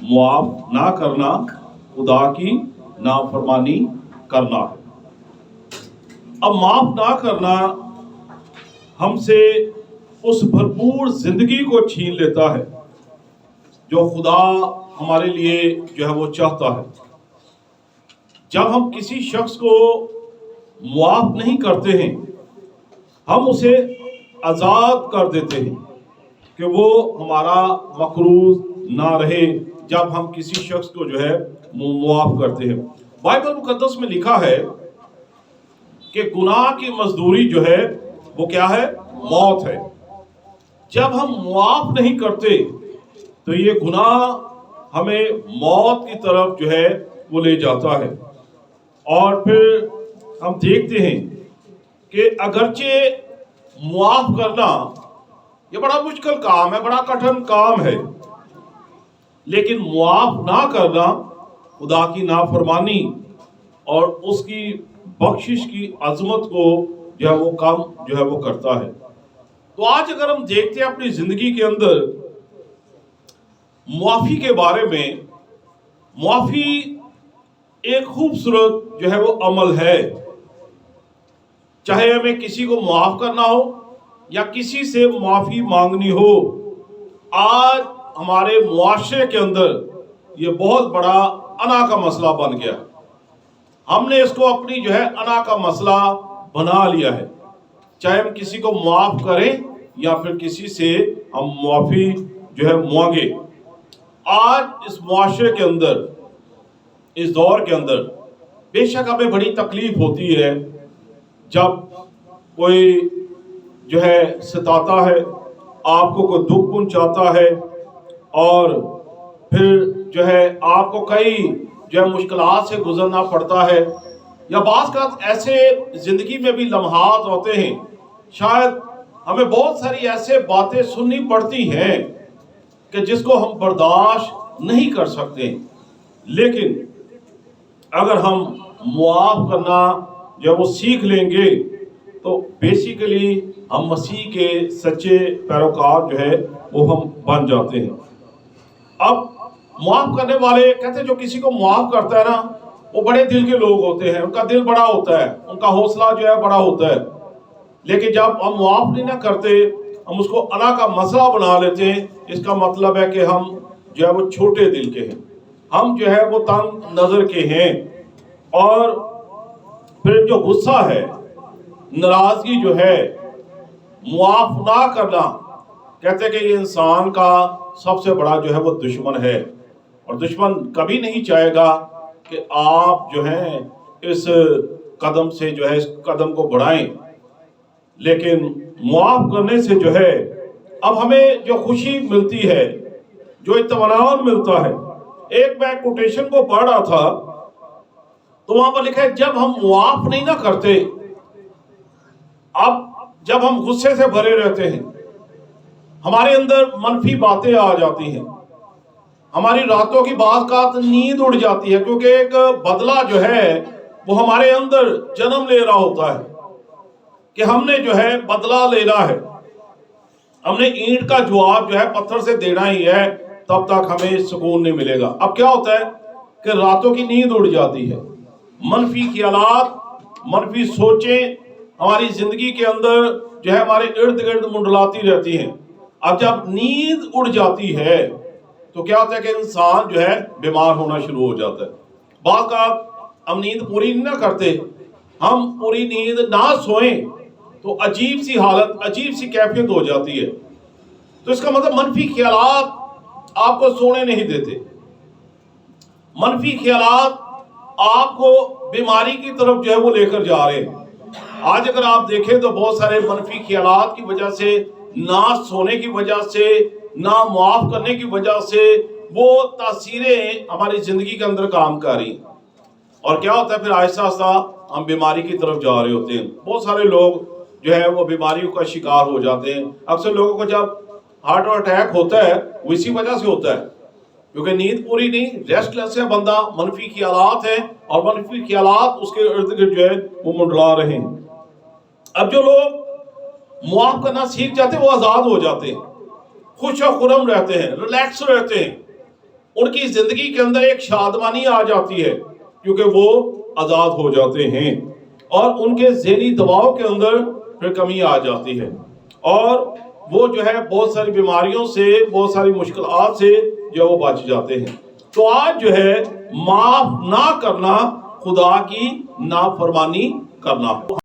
معاف نہ کرنا خدا کی نافرمانی کرنا ہے۔ اب معاف نہ کرنا ہم سے اس بھرپور زندگی کو چھین لیتا ہے جو خدا ہمارے لیے جو ہے وہ چاہتا ہے۔ جب ہم کسی شخص کو معاف نہیں کرتے ہیں ہم اسے آزاد کر دیتے ہیں کہ وہ ہمارا مقروض نہ رہے جب ہم کسی شخص کو جو ہے معاف کرتے ہیں۔ بائبل مقدس میں لکھا ہے کہ گناہ کی مزدوری جو ہے وہ کیا ہے؟ موت ہے۔ جب ہم معاف نہیں کرتے تو یہ گناہ ہمیں موت کی طرف جو ہے وہ لے جاتا ہے۔ اور پھر ہم دیکھتے ہیں کہ اگرچہ معاف کرنا یہ بڑا مشکل کام ہے، بڑا کٹھن کام ہے، لیکن معاف نہ کرنا خدا کی نافرمانی اور اس کی بخشش کی عظمت کو جو ہے وہ کم جو ہے وہ کرتا ہے۔ تو آج اگر ہم دیکھتے ہیں اپنی زندگی کے اندر معافی کے بارے میں، معافی ایک خوبصورت جو ہے وہ عمل ہے۔ چاہے ہمیں کسی کو معاف کرنا ہو یا کسی سے معافی مانگنی ہو، آج ہمارے معاشرے کے اندر یہ بہت بڑا انا کا مسئلہ بن گیا۔ ہم نے اس کو اپنی جو ہے انا کا مسئلہ بنا لیا ہے، چاہے ہم کسی کو معاف کریں یا پھر کسی سے ہم معافی جو ہے مانگے۔ آج اس معاشرے کے اندر، اس دور کے اندر بے شک ہمیں بڑی تکلیف ہوتی ہے جب کوئی جو ہے ستاتا ہے، آپ کو کوئی دکھ پہنچاتا ہے، اور پھر جو ہے آپ کو کئی جو ہے مشکلات سے گزرنا پڑتا ہے، یا بعض کا ایسے زندگی میں بھی لمحات ہوتے ہیں شاید ہمیں بہت ساری ایسے باتیں سننی پڑتی ہیں کہ جس کو ہم برداشت نہیں کر سکتے، لیکن اگر ہم معاف کرنا جب وہ سیکھ لیں گے تو بیسیکلی ہم مسیح کے سچے پیروکار جو ہے وہ ہم بن جاتے ہیں۔ اب معاف کرنے والے کہتے ہیں جو کسی کو معاف کرتا ہے نا وہ بڑے دل کے لوگ ہوتے ہیں، ان کا دل بڑا ہوتا ہے، ان کا حوصلہ جو ہے بڑا ہوتا ہے، لیکن جب ہم معاف نہیں نہ کرتے ہم اس کو انا کا مسئلہ بنا لیتے ہیں۔ اس کا مطلب ہے کہ ہم جو ہے وہ چھوٹے دل کے ہیں، ہم جو ہے وہ تنگ نظر کے ہیں، اور پھر جو غصہ ہے، ناراضگی جو ہے، معاف نہ کرنا، کہتے ہیں کہ یہ انسان کا سب سے بڑا جو ہے وہ دشمن ہے، اور دشمن کبھی نہیں چاہے گا کہ آپ جو ہیں اس قدم سے جو ہے اس قدم کو بڑھائیں۔ لیکن معاف کرنے سے جو ہے اب ہمیں جو خوشی ملتی ہے، جو اطمینان ملتا ہے۔ ایک میں کوٹیشن کو پڑھ رہا تھا تو وہاں پر لکھا ہے جب ہم معاف نہیں نہ کرتے، اب جب ہم غصے سے بھرے رہتے ہیں، ہمارے اندر منفی باتیں آ جاتی ہیں، ہماری راتوں کی بعض رات نیند اڑ جاتی ہے، کیونکہ ایک بدلہ جو ہے وہ ہمارے اندر جنم لے رہا ہوتا ہے کہ ہم نے جو ہے بدلہ لینا ہے، ہم نے اینٹ کا جواب جو ہے پتھر سے دینا ہی ہے، تب تک ہمیں سکون نہیں ملے گا۔ اب کیا ہوتا ہے کہ راتوں کی نیند اڑ جاتی ہے، منفی خیالات، منفی سوچیں ہماری زندگی کے اندر جو ہے ہمارے ارد گرد منڈلاتی رہتی ہیں۔ اب جب نیند اڑ جاتی ہے تو کیا ہوتا ہے کہ انسان جو ہے بیمار ہونا شروع ہو جاتا ہے۔ بعض کا ہم نیند پوری نہیں نہ کرتے، ہم پوری نیند نہ سوئیں تو عجیب سی حالت، عجیب سی کیفیت ہو جاتی ہے۔ تو اس کا مطلب منفی خیالات آپ کو سونے نہیں دیتے، منفی خیالات آپ کو بیماری کی طرف جو ہے وہ لے کر جا رہے ہیں۔ آج اگر آپ دیکھیں تو بہت سارے منفی خیالات کی وجہ سے، نہ سونے کی وجہ سے، نہ معاف کرنے کی وجہ سے وہ تاثیریں ہماری زندگی کے اندر کام کر رہی ہیں، اور کیا ہوتا ہے پھر آہستہ آہستہ ہم بیماری کی طرف جا رہے ہوتے ہیں۔ بہت سارے لوگ جو ہے وہ بیماریوں کا شکار ہو جاتے ہیں۔ اکثر لوگوں کو جب ہارٹ اٹیک ہوتا ہے وہ اسی وجہ سے ہوتا ہے کیونکہ نیند پوری نہیں، ریسٹ لیس ہے بندہ، منفی خیالات ہیں، اور منفی خیالات اس کے ارد گرد جو ہے وہ منڈلا رہے ہیں۔ اب جو لوگ معاف کرنا سیکھ جاتے ہیں وہ آزاد ہو جاتے ہیں، خوش و خرم رہتے ہیں، ریلیکس رہتے ہیں، ان کی زندگی کے اندر ایک شادمانی آ جاتی ہے کیونکہ وہ آزاد ہو جاتے ہیں، اور ان کے ذہنی دباؤ کے اندر پھر کمی آ جاتی ہے، اور وہ جو ہے بہت ساری بیماریوں سے، بہت ساری مشکلات سے جو وہ بچ جاتے ہیں۔ تو آج جو ہے معاف نہ کرنا خدا کی نافرمانی کرنا ہے۔